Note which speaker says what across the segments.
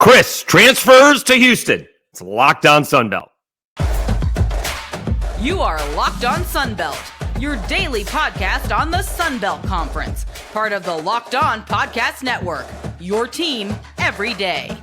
Speaker 1: Chris transfers to Houston. It's Locked On Sunbelt.
Speaker 2: You are Locked On Sunbelt, your daily podcast on the Sunbelt Conference, part of the Locked On Podcast Network, your team every day.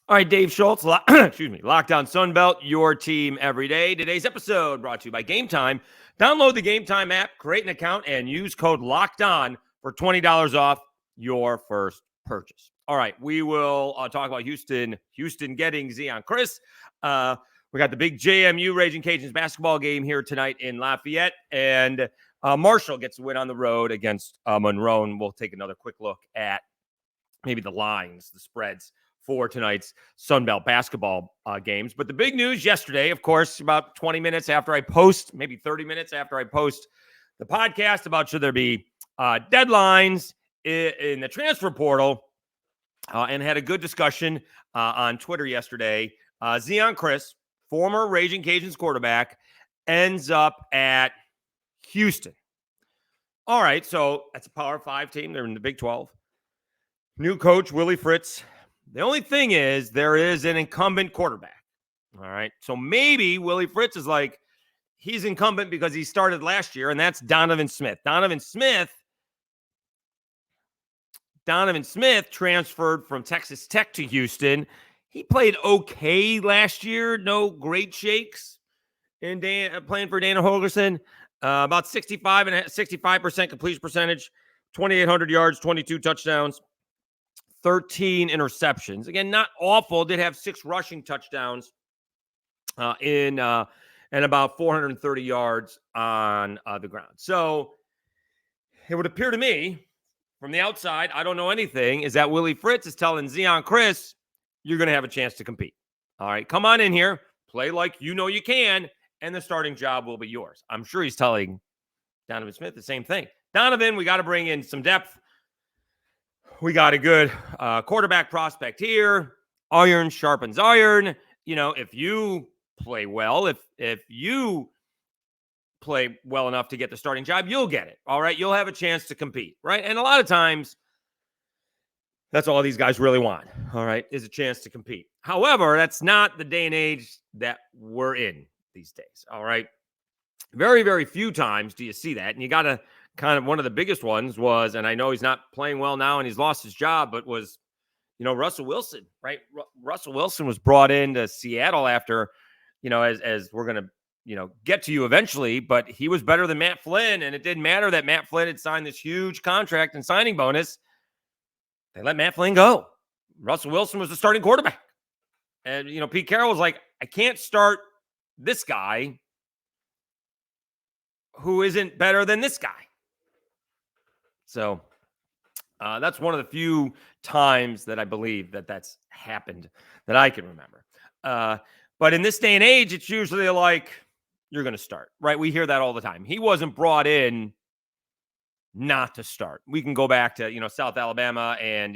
Speaker 1: All right, Dave Schultz, Locked On Sunbelt, your team every day. Today's episode brought to you by Gametime. Download the Gametime app, create an account, and use code LOCKEDON for $20 off your first purchase. All right, we will talk about Houston getting Zion Chris. We got the big JMU Ragin Cajuns basketball game here tonight in Lafayette, and Marshall gets a win on the road against Monroe, and we'll take another quick look at maybe the lines, the spreads for tonight's Sunbelt basketball games. But the big news yesterday, of course, about 20 minutes after I post, maybe 30 minutes after I post the podcast about should there be deadlines in the transfer portal, and had a good discussion on Twitter yesterday. Zion Chris, former Ragin Cajuns quarterback, ends up at Houston. All right, so that's a Power 5 team. They're in the Big 12. New coach, Willie Fritz. The only thing is there is an incumbent quarterback. All right. So maybe Willie Fritz is like, he's incumbent because he started last year, and that's Donovan Smith. Donovan Smith transferred from Texas Tech to Houston. He played okay last year. No great shakes in playing for Dana Holgerson. About 65% completion percentage, 2,800 yards, 22 touchdowns. 13 interceptions. Again, not awful. Did have 6 rushing touchdowns and about 430 yards on the ground. So it would appear to me from the outside, I don't know anything, is that Willie Fritz is telling Zion Chris, you're going to have a chance to compete. All right, come on in here, play like you know you can, and the starting job will be yours. I'm sure he's telling Donovan Smith the same thing. Donovan, we got to bring in some depth. We got a good quarterback prospect here. Iron sharpens iron. You know, if you play well, if you play well enough to get the starting job, you'll get it. All right. You'll have a chance to compete. Right. And a lot of times, that's all these guys really want. All right. Is a chance to compete. However, that's not the day and age that we're in these days. All right. Very, very few times do you see that. And you got to kind of, one of the biggest ones was, and I know he's not playing well now and he's lost his job, but was, Russell Wilson, right? Russell Wilson was brought into Seattle after, as we're going to, get to you eventually, but he was better than Matt Flynn. And it didn't matter that Matt Flynn had signed this huge contract and signing bonus. They let Matt Flynn go. Russell Wilson was the starting quarterback. And, Pete Carroll was like, I can't start this guy who isn't better than this guy. So that's one of the few times that I believe that that's happened that I can remember. But in this day and age, it's usually like, you're going to start, right? We hear that all the time. He wasn't brought in not to start. We can go back to, South Alabama and,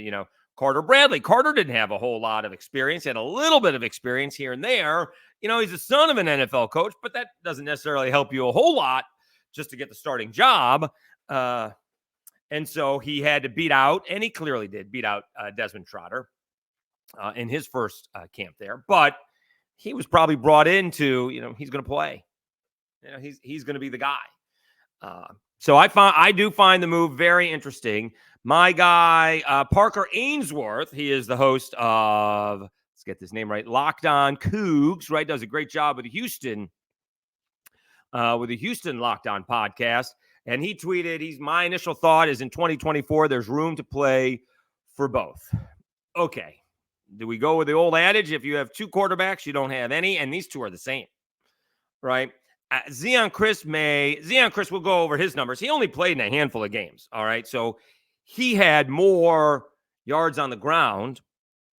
Speaker 1: Carter Bradley. Carter didn't have a whole lot of experience. He had a little bit of experience here and there. He's the son of an NFL coach, but that doesn't necessarily help you a whole lot just to get the starting job. And so he had to beat out, and he clearly did beat out Desmond Trotter in his first camp there. But he was probably brought into, he's going to play. He's going to be the guy. So I do find the move very interesting. My guy, Parker Ainsworth, he is the host of, let's get this name right, Locked On Cougs, right? Does a great job with the Houston Locked On podcast. And he tweeted, my initial thought is in 2024, there's room to play for both. Okay. Do we go with the old adage? If you have 2 quarterbacks, you don't have any. And these 2 are the same, right? Zion Chris will go over his numbers. He only played in a handful of games. All right. So he had more yards on the ground,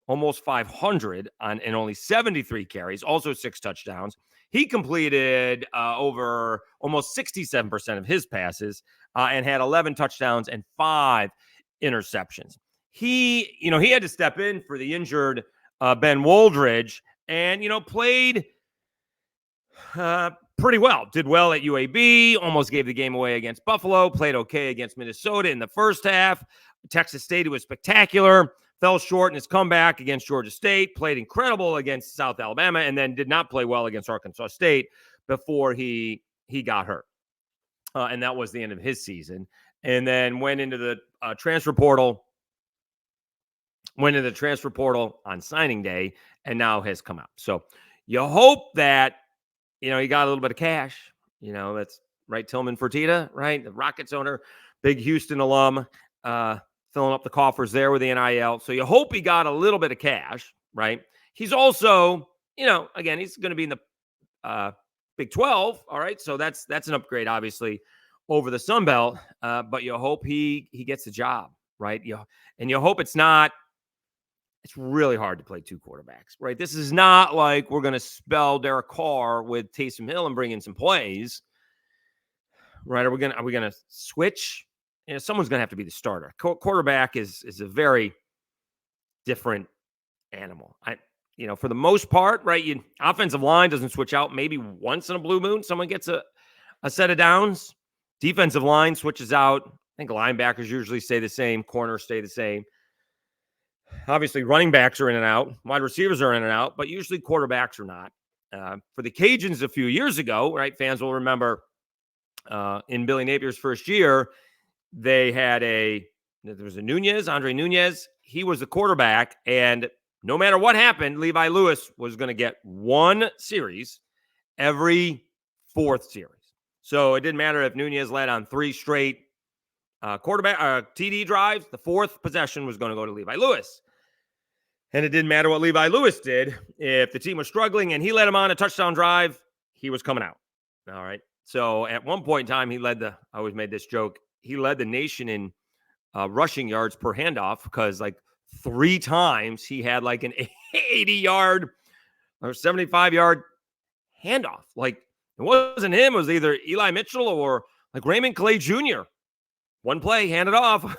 Speaker 1: almost 500 and only 73 carries, also 6 touchdowns. He completed over almost 67% of his passes and had 11 touchdowns and 5 interceptions. He had to step in for the injured Ben Woldridge and, played pretty well. Did well at UAB, almost gave the game away against Buffalo, played okay against Minnesota in the first half. Texas State, was spectacular, fell short in his comeback against Georgia State, played incredible against South Alabama, and then did not play well against Arkansas State before he got hurt. And that was the end of his season. And then went into the transfer portal on signing day, and now has come out. So you hope that, he got a little bit of cash. That's right. Tillman Fertitta, right? The Rockets owner, big Houston alum, filling up the coffers there with the NIL. So you hope he got a little bit of cash, right? He's also, again, he's going to be in the Big 12. All right. So that's an upgrade, obviously, over the Sun Belt. But you hope he gets the job, right? And you hope it's really hard to play two quarterbacks, right? This is not like we're going to spell Derek Carr with Taysom Hill and bring in some plays, right? Are we going to switch? Someone's going to have to be the starter. Quarterback is a very different animal. For the most part, right? Offensive line doesn't switch out. Maybe once in a blue moon, someone gets a set of downs. Defensive line switches out. I think linebackers usually stay the same. Corners stay the same. Obviously, running backs are in and out. Wide receivers are in and out, but usually quarterbacks are not. For the Cajuns a few years ago, right, fans will remember in Billy Napier's first year, there was Andre Nunez. He was the quarterback, and no matter what happened, Levi Lewis was going to get one series every fourth series. So it didn't matter if Nunez led on 3 straight quarterback TD drives. The fourth possession was going to go to Levi Lewis. And it didn't matter what Levi Lewis did. If the team was struggling and he led him on a touchdown drive, he was coming out. All right. So at one point in time, I always made this joke, he led the nation in rushing yards per handoff because 3 times he had an 80-yard or 75-yard handoff. It wasn't him. It was either Eli Mitchell or Raymond Clay Jr. One play, hand it off,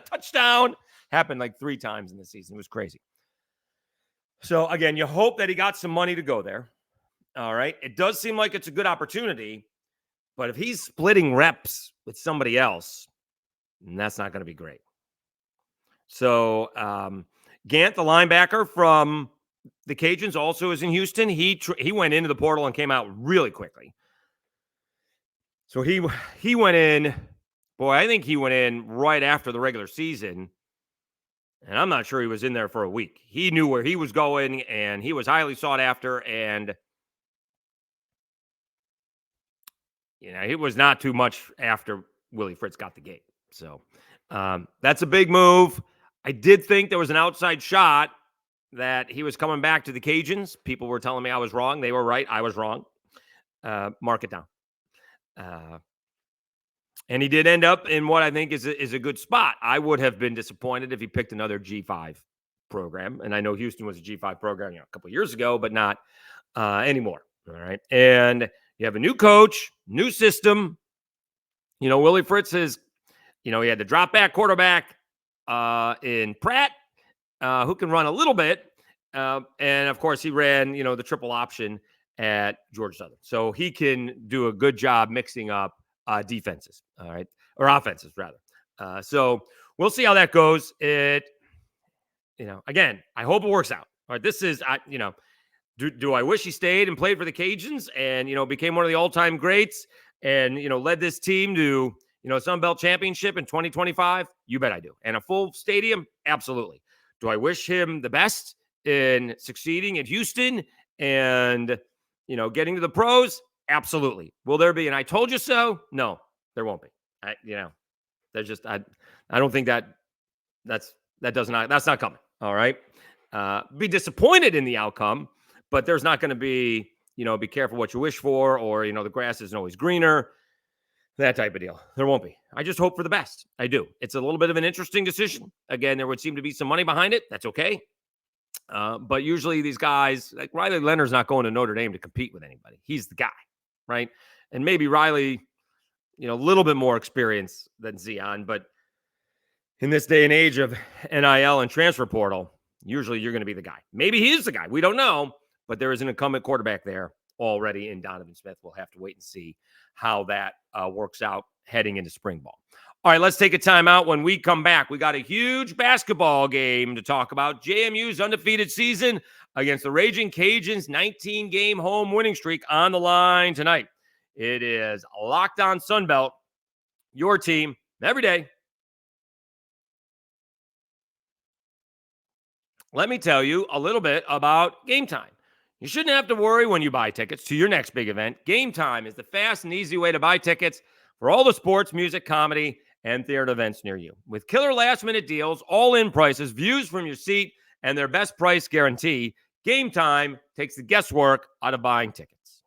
Speaker 1: touchdown. Happened 3 times in the season. It was crazy. So, again, you hope that he got some money to go there. All right. It does seem like it's a good opportunity, but if he's splitting reps with somebody else, that's not going to be great. So, Gant, the linebacker from the Cajuns, also is in Houston. He went into the portal and came out really quickly. So he went in. Boy, I think he went in right after the regular season, and I'm not sure he was in there for a week. He knew where he was going, and he was highly sought after, and it was not too much after Willie Fritz got the gate. So that's a big move. I did think there was an outside shot that he was coming back to the Cajuns. People were telling me I was wrong. They were right. I was wrong. Mark it down. And he did end up in what I think is a good spot. I would have been disappointed if he picked another G5 program. And I know Houston was a G5 program a couple of years ago, but not anymore. All right. And you have a new coach, new system. Willie Fritz is, he had the drop back quarterback in Pratt, who can run a little bit. And of course, he ran, the triple option at Georgia Southern. So he can do a good job mixing up defenses, all right, or offenses rather. So we'll see how that goes. Again, I hope it works out. All right, this is, do I wish he stayed and played for the Cajuns and, became one of the all-time greats and, led this team to, Sun Belt Championship in 2025? You bet I do. And a full stadium? Absolutely. Do I wish him the best in succeeding at Houston and, getting to the pros? Absolutely. Will there be an I told you so? No, there won't be. There's just, I don't think that's not coming. All right. Be disappointed in the outcome, but there's not going to be, be careful what you wish for, or, the grass isn't always greener, that type of deal. There won't be. I just hope for the best. I do. It's a little bit of an interesting decision. Again, there would seem to be some money behind it. That's okay. But usually these guys, like Riley Leonard's not going to Notre Dame to compete with anybody. He's the guy, right? And maybe Riley, a little bit more experience than Zion, but in this day and age of NIL and transfer portal, usually you're going to be the guy. Maybe he is the guy. We don't know, but there is an incumbent quarterback there. already in Donovan Smith. We'll have to wait and see how that works out heading into spring ball. All right, let's take a timeout. When we come back, we got a huge basketball game to talk about. JMU's undefeated season against the Ragin Cajuns, 19-game home winning streak on the line tonight. It is Locked On Sunbelt, your team every day. Let me tell you a little bit about Gametime. You shouldn't have to worry when you buy tickets to your next big event. Gametime is the fast and easy way to buy tickets for all the sports, music, comedy, and theater events near you. With killer last-minute deals, all-in prices, views from your seat, and their best price guarantee, Gametime takes the guesswork out of buying tickets.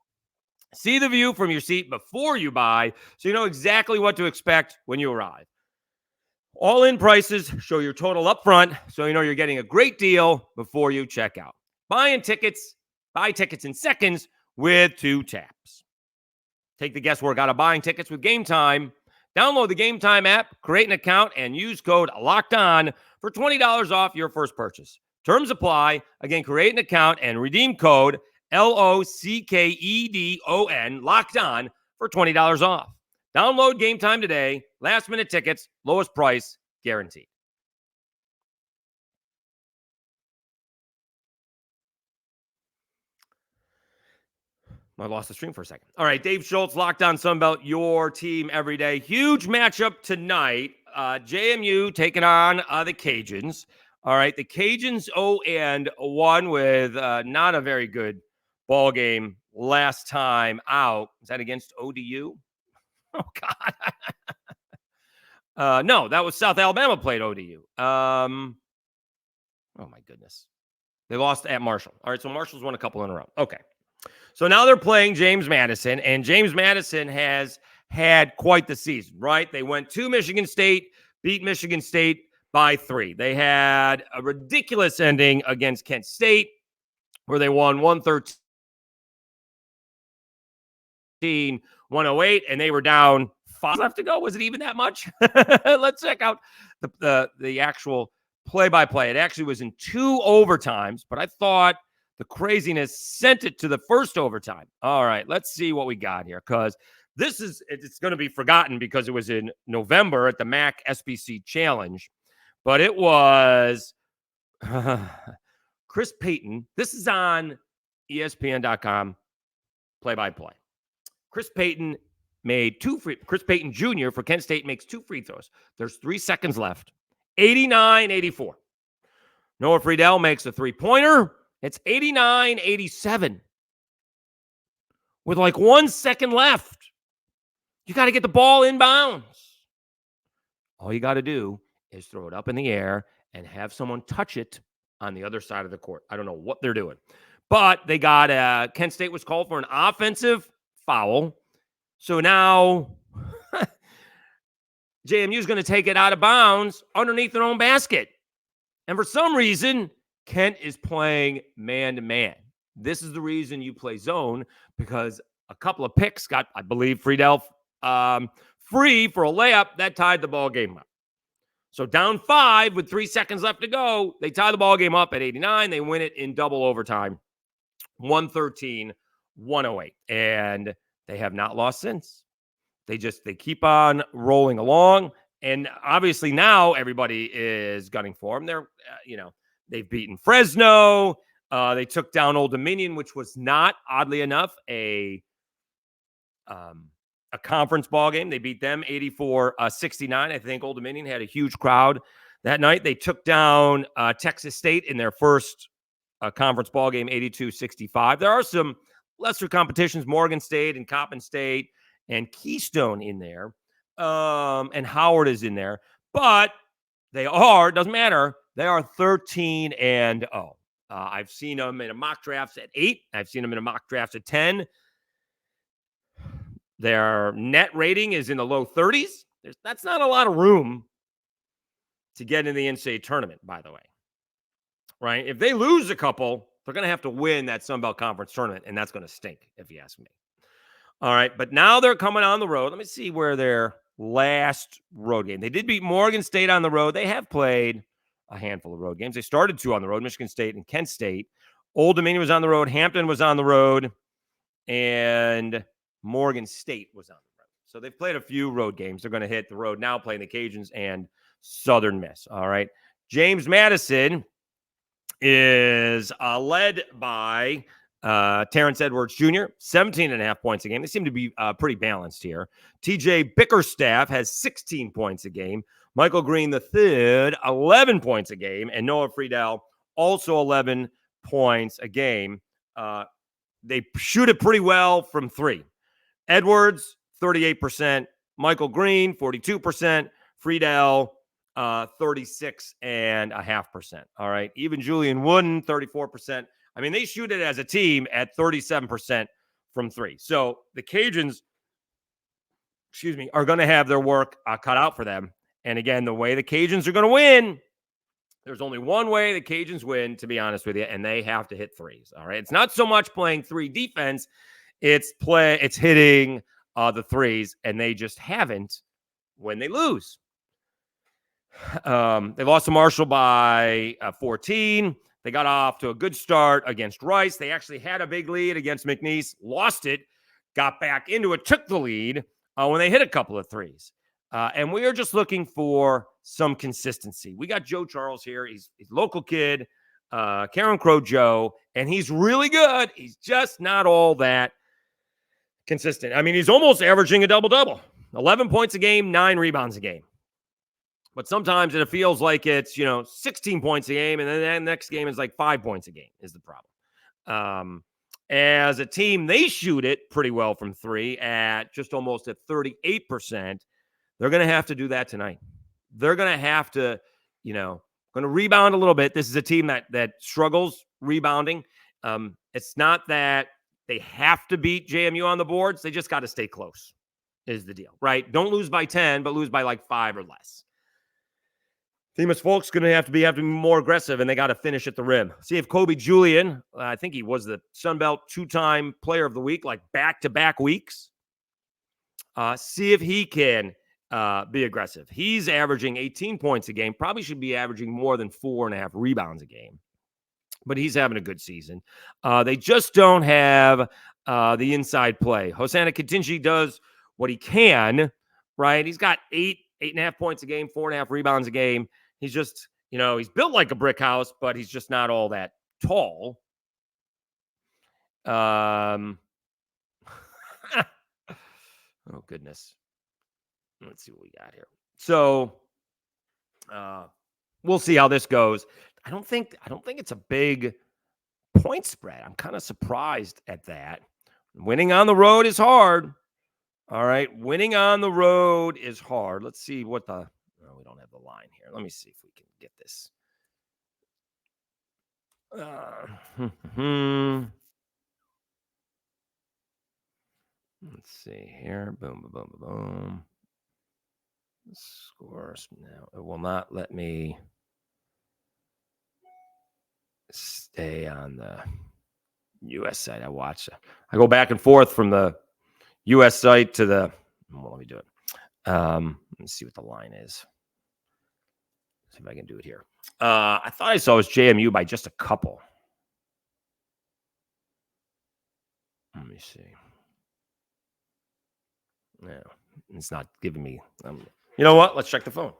Speaker 1: See the view from your seat before you buy so you know exactly what to expect when you arrive. All-in prices show your total up front so you know you're getting a great deal before you check out. Buy tickets in seconds with 2 taps. Take the guesswork out of buying tickets with Gametime. Download the Gametime app, create an account, and use code LOCKEDON for $20 off your first purchase. Terms apply. Again, create an account and redeem code LOCKEDON, locked on, for $20 off. Download Gametime today. Last minute tickets, lowest price guaranteed. I lost the stream for a second. All right, Dave Schultz, Locked On Sunbelt, your team every day. Huge matchup tonight. JMU taking on the Cajuns. All right, the Cajuns 0-1 with not a very good ball game last time out. Is that against ODU? Oh, God. No, that was South Alabama played ODU. Oh, my goodness. They lost at Marshall. All right, so Marshall's won a couple in a row. Okay. So now they're playing James Madison, and James Madison has had quite the season, right? They went to Michigan State, beat Michigan State by 3. They had a ridiculous ending against Kent State where they won 113-108, and they were down 5 left to go. Was it even that much? Let's check out the actual play-by-play. It actually was in 2 overtimes, but I thought the craziness sent it to the first overtime. All right, let's see what we got here, because it's going to be forgotten because it was in November at the MAC SBC Challenge, but it was Chris Payton. This is on ESPN.com play-by-play. Chris Payton Chris Payton Jr. for Kent State makes 2 free throws. There's 3 seconds left. 89-84. Noah Friedel makes a 3-pointer. It's 89-87 with like 1 second left. You got to get the ball inbounds. All you got to do is throw it up in the air and have someone touch it on the other side of the court. I don't know what they're doing. But they got Kent State was called for an offensive foul. So now JMU is going to take it out of bounds underneath their own basket. And for some reason, Kent is playing man-to-man. This is the reason you play zone, because a couple of picks got, I believe, Friedel free for a layup that tied the ball game up. So down 5 with 3 seconds left to go, they tie the ball game up at 89. They win it in double overtime, 113-108. And they have not lost since. They keep on rolling along. And obviously now everybody is gunning for them. They're, they've beaten Fresno. They took down Old Dominion, which was not, oddly enough, a conference ball game. They beat them 84-69. I think Old Dominion had a huge crowd that night. They took down Texas State in their first conference ball game, 82-65. There are some lesser competitions, Morgan State and Coppin State and Keystone in there, and Howard is in there. But doesn't matter, they are 13-0. I've seen them in a mock drafts at 8. I've seen them in a mock drafts at 10. Their net rating is in the low 30s. That's not a lot of room to get in the NCAA tournament, by the way. Right? If they lose a couple, they're going to have to win that Sun Belt Conference tournament, and that's going to stink, if you ask me. All right, but now they're coming on the road. Let me see where their last road game. They did beat Morgan State on the road. They have played a handful of road games. They started 2 on the road, Michigan State and Kent State. Old Dominion was on the road. Hampton was on the road. and Morgan State was on the road. So they've played a few road games. They're going to hit the road now, playing the Cajuns and Southern Miss. All right. James Madison is led by Terrence Edwards Jr., 17.5 points a game. They seem to be pretty balanced here. TJ Bickerstaff has 16 points a game. Michael Green III, 11 points a game. And Noah Friedel, also 11 points a game. They shoot it pretty well from three. Edwards, 38%. Michael Green, 42%. Friedel, 36.5%. All right. Even Julian Wooden, 34%. I mean, they shoot it as a team at 37% from three. So the Cajuns, are going to have their work cut out for them. And again, the way the Cajuns are going to win, there's only one way the Cajuns win, to be honest with you, and they have to hit threes. All right. It's not so much playing three defense. It's hitting the threes, and they just haven't when they lose. They lost to Marshall by 14. They got off to a good start against Rice. They actually had a big lead against McNeese, lost it, got back into it, took the lead when they hit a couple of threes. And we are just looking for some consistency. We got Joe Charles here. He's a local kid, Karen Crow Joe, and he's really good. He's just not all that consistent. I mean, he's almost averaging a double-double, 11 points a game, 9 rebounds a game. But sometimes it feels like it's, 16 points a game, and then the next game is like 5 points a game is the problem. As a team, they shoot it pretty well from three at just almost at 38%. They're going to have to do that tonight. They're going to have to, going to rebound a little bit. This is a team that struggles rebounding. It's not that they have to beat JMU on the boards. They just got to stay close is the deal, right? Don't lose by 10, but lose by like 5 or less. Themis Folk's going to have to be more aggressive, and they got to finish at the rim. See if Kobe Julian, I think he was the Sun Belt 2-time player of the week, like back-to-back weeks. See if he can be aggressive. He's averaging 18 points a game, probably should be averaging more than 4.5 rebounds a game. But he's having a good season. They just don't have the inside play. Hosanna Katinji does what he can, right? He's got 8.5 points a game, 4.5 rebounds a game. He's just, he's built like a brick house, but he's just not all that tall. Oh, goodness. Let's see what we got here. So we'll see how this goes. I don't think it's a big point spread. I'm kind of surprised at that. Winning on the road is hard. All right. Winning on the road is hard. Let's see what we don't have the line here. Let me see if we can get this. Let's see here. Boom, boom, boom, boom, boom. Scores. Now it will not let me stay on the U.S. site. I go back and forth from the U.S. site to the. Well, let me do it. Let's see what the line is. See if I can do it here. I thought I saw it was JMU by just a couple. Let me see. No, it's not giving me. You know what? Let's check the phone.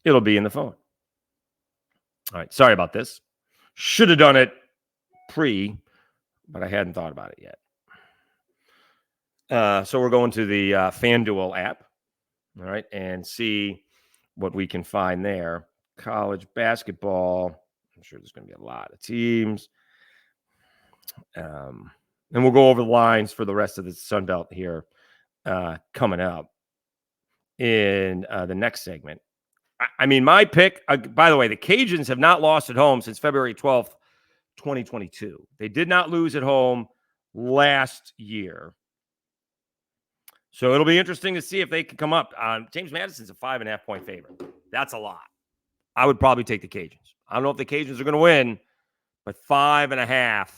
Speaker 1: It'll be in the phone. All right. Sorry about this. Should have done it but I hadn't thought about it yet. So we're going to the FanDuel app. All right. And see what we can find there. College basketball. I'm sure there's going to be a lot of teams. And we'll go over the lines for the rest of the Sun Belt here coming up in the next segment. I mean, my pick, by the way, the Cajuns have not lost at home since February 12th, 2022. They did not lose at home last year. So it'll be interesting to see if they can come up. James Madison's a 5.5 point favorite. That's a lot. I would probably take the Cajuns. I don't know if the Cajuns are going to win, but 5.5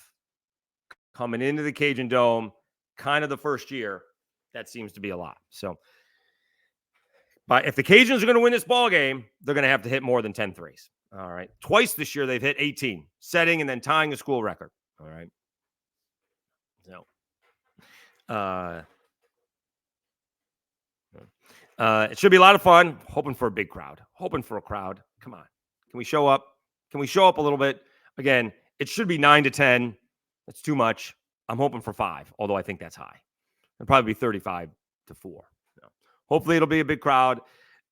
Speaker 1: coming into the Cajun Dome, kind of the first year, that seems to be a lot. So, but if the Cajuns are going to win this ball game, they're going to have to hit more than 10 threes. All right. Twice this year, they've hit 18, setting and then tying the school record. All right. So It should be a lot of fun. Hoping for a big crowd. Hoping for a crowd. Come on. Can we show up? Can we show up a little bit? Again, it should be 9 to 10. That's too much. I'm hoping for 5, although I think that's high. It'll probably be 35 to 4. So hopefully it'll be a big crowd.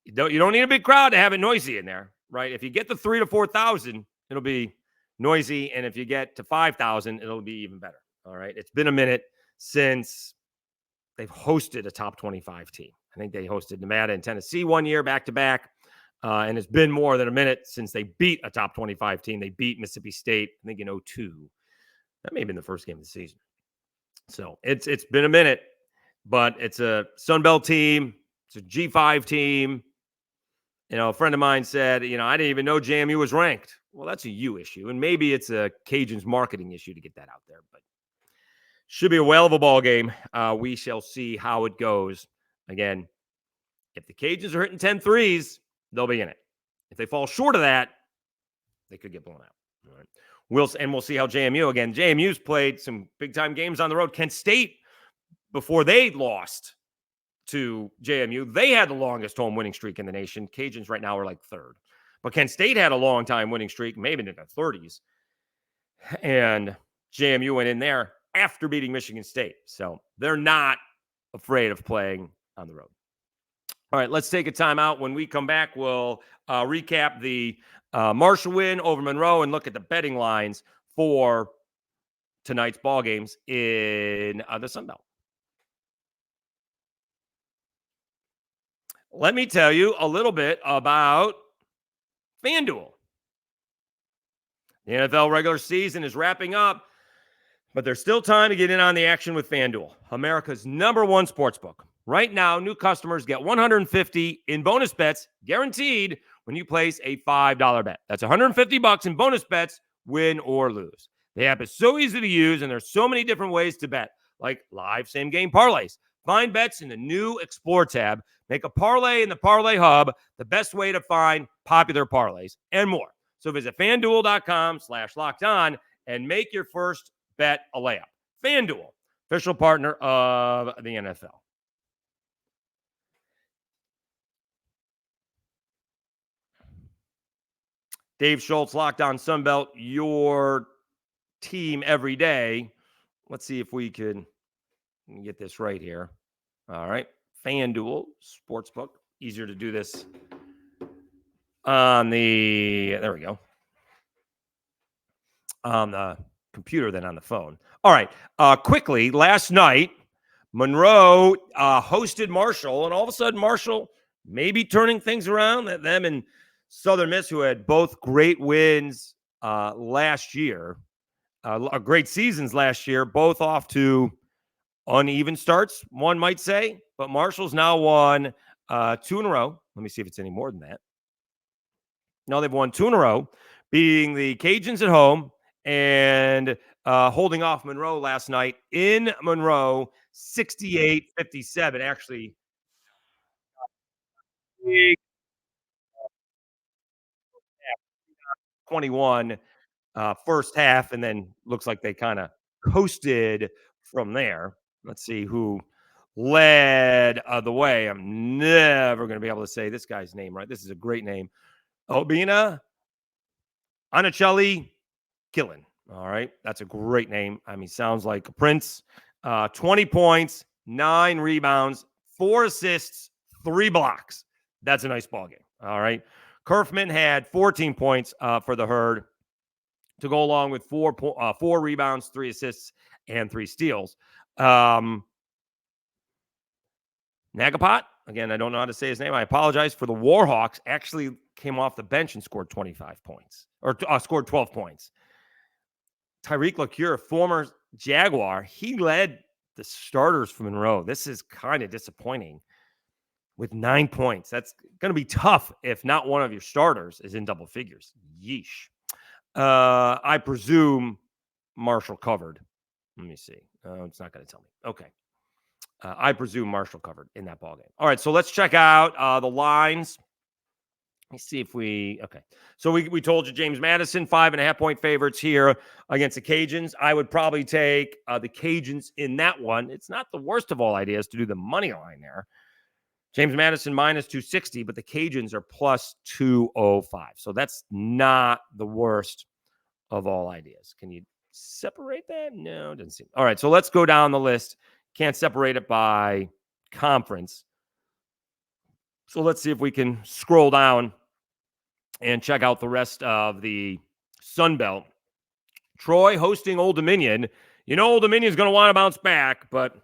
Speaker 1: You don't need a big crowd to have it noisy in there, right? If you get to 3,000 to 4,000, it'll be noisy. And if you get to 5,000, it'll be even better. All right. It's been a minute since they've hosted a top 25 team. I think they hosted Nevada and Tennessee one year back to back. And it's been more than a minute since they beat a top 25 team. They beat Mississippi State, I think, in 2002. That may have been the first game of the season. So it's been a minute, but it's a Sun Belt team. It's a G5 team. You know, a friend of mine said, I didn't even know JMU was ranked. Well, that's a U issue. And maybe it's a Cajuns marketing issue to get that out there. But should be a whale of a ball game. We shall see how it goes. Again, if the Cajuns are hitting 10 threes, they'll be in it. If they fall short of that, they could get blown out. All right. We'll see how JMU, again, JMU's played some big-time games on the road. Kent State, before they lost to JMU, they had the longest home winning streak in the nation. Cajuns right now are like third. But Kent State had a long-time winning streak, maybe in the 30s. And JMU went in there after beating Michigan State. So they're not afraid of playing on the road. All right, let's take a timeout. When we come back, we'll recap the Marshall win over Monroe and look at the betting lines for tonight's ball games in the Sun Belt. Let me tell you a little bit about FanDuel. The NFL regular season is wrapping up, but there's still time to get in on the action with FanDuel, America's #1 sportsbook. Right now, new customers get $150 in bonus bets guaranteed when you place a $5 bet. That's $150 in bonus bets, win or lose. The app is so easy to use, and there's so many different ways to bet, like live same-game parlays. Find bets in the new Explore tab. Make a parlay in the Parlay Hub, the best way to find popular parlays, and more. So visit FanDuel.com/lockedon and make your first bet a layup. FanDuel, official partner of the NFL. Dave Schultz, Locked On Sunbelt, your team every day. Let's see if we can get this right here. All right. FanDuel Sportsbook. Easier to do this on there we go. On the computer than on the phone. All right. Quickly, last night, Monroe hosted Marshall, and all of a sudden Marshall may be turning things around. Them and Southern Miss, who had both great wins last year, great seasons last year, both off to uneven starts, one might say. But Marshall's now won 2 in a row. Let me see if it's any more than that. No, they've won 2 in a row, beating the Cajuns at home and holding off Monroe last night in Monroe, 68-57. Actually, 21 first half, and then looks like they kind of coasted from there. Let's see who led the way. I'm never going to be able to say this guy's name right. This is a great name. Obina Anicelli Killen. All right. That's a great name. I mean, sounds like a prince. 20 points, 9 rebounds, 4 assists, 3 blocks. That's a nice ball game. All right. Kerfman had 14 points for the Herd to go along with 4 rebounds, 3 assists, and 3 steals. Nagapot, again, I don't know how to say his name. I apologize. For the Warhawks, actually came off the bench and scored 25 points, or scored 12 points. Tyreek LaCure, former Jaguar, he led the starters for Monroe. This is kind of disappointing with 9 points. That's going to be tough if not one of your starters is in double figures. Yeesh. I presume Marshall covered. Let me see. It's not going to tell me. Okay. I presume Marshall covered in that ballgame. All right, so let's check out the lines Let's see if okay. So we told you James Madison, 5.5-point favorites here against the Cajuns. I would probably take the Cajuns in that one. It's not the worst of all ideas to do the money line there. James Madison minus 260, but the Cajuns are plus 205. So that's not the worst of all ideas. Can you separate that? No, it doesn't seem. All right, so let's go down the list. Can't separate it by conference. So let's see if we can scroll down and check out the rest of the Sun Belt. Troy hosting Old Dominion. You know Old Dominion is going to want to bounce back, but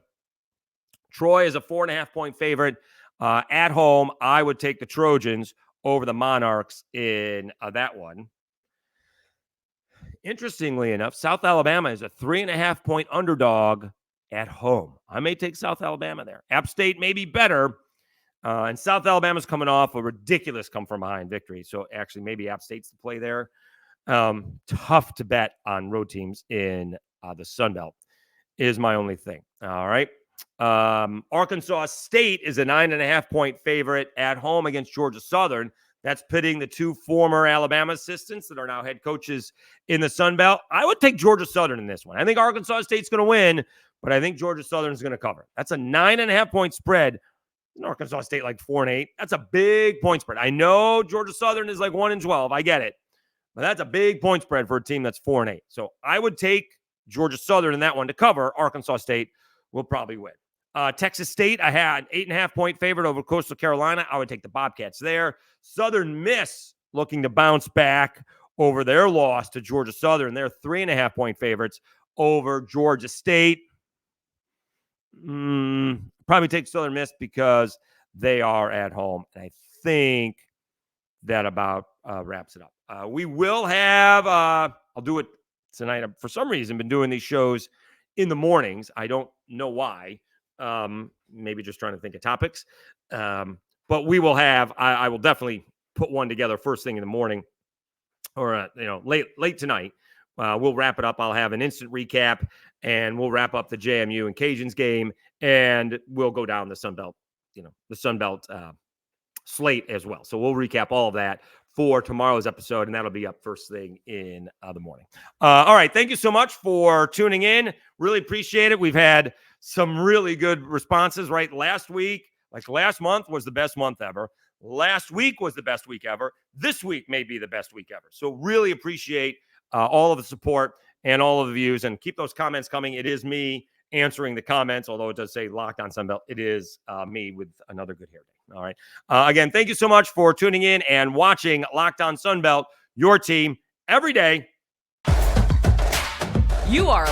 Speaker 1: Troy is a 4.5-point favorite. At home, I would take the Trojans over the Monarchs in that one. Interestingly enough, South Alabama is a 3.5-point underdog at home. I may take South Alabama there. App State may be better. And South Alabama's coming off a ridiculous come-from-behind victory. So actually, maybe App State's the play there. Tough to bet on road teams in the Sun Belt is my only thing. All right. Arkansas State is a 9.5-point favorite at home against Georgia Southern. That's pitting the two former Alabama assistants that are now head coaches in the Sun Belt. I would take Georgia Southern in this one. I think Arkansas State's going to win, but I think Georgia Southern's going to cover. That's a 9.5-point spread. In Arkansas State like 4-8. That's a big point spread. I know Georgia Southern is like 1-12. I get it. But that's a big point spread for a team that's 4-8. So I would take Georgia Southern in that one to cover. Arkansas State will probably win. Texas State, I had 8.5-point favorite over Coastal Carolina. I would take the Bobcats there. Southern Miss looking to bounce back over their loss to Georgia Southern. They're 3.5-point favorites over Georgia State. Probably take Southern Miss because they are at home. And I think that about wraps it up. We will have, I'll do it tonight. I've, for some reason, been doing these shows in the mornings. I don't know why. Maybe just trying to think of topics. But we will have, I will definitely put one together first thing in the morning or, late tonight. We'll wrap it up. I'll have an instant recap, and we'll wrap up the JMU and Cajuns game, and we'll go down the Sun Belt, the Sun Belt slate as well. So we'll recap all of that for tomorrow's episode, and that'll be up first thing in the morning. All right. Thank you so much for tuning in. Really appreciate it. We've had some really good responses, right? Last month was the best month ever. Last week was the best week ever. This week may be the best week ever. So really appreciate all of the support and all of the views, and keep those comments coming. It is me answering the comments, although it does say Locked on Sunbelt. It is me with another good hair day. All right. Again, thank you so much for tuning in and watching Locked on Sunbelt, your team every day.
Speaker 2: You are